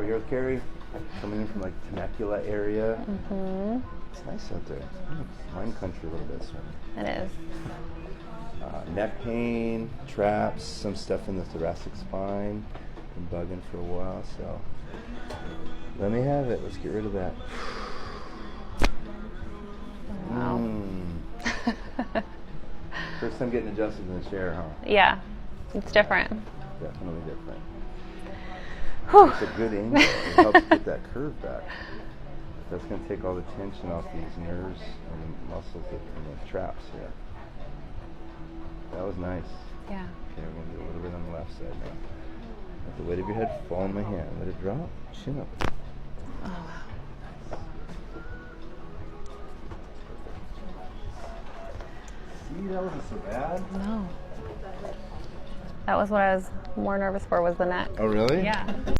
Here's Carrie, coming in from like Temecula area. Mm-hmm. It's nice out there. Wine country a little bit. So. It is. Neck pain, traps, some stuff in the thoracic spine. Been bugging for a while, so let me have it. Let's get rid of that. Wow. First time getting adjusted in the chair, huh? Yeah, it's different. Definitely different. Whew. It's a good angle. It helps get that curve back. That's going to take all the tension off these nerves and the muscles and the traps here. That was nice. Yeah. Okay, we're going to do a little bit on the left side now. Let the weight of your head fall in my hand. Let it drop. Chin up. Oh, wow. See, that wasn't so bad. No. That was what I was more nervous for, was the neck. Oh, really? Yeah.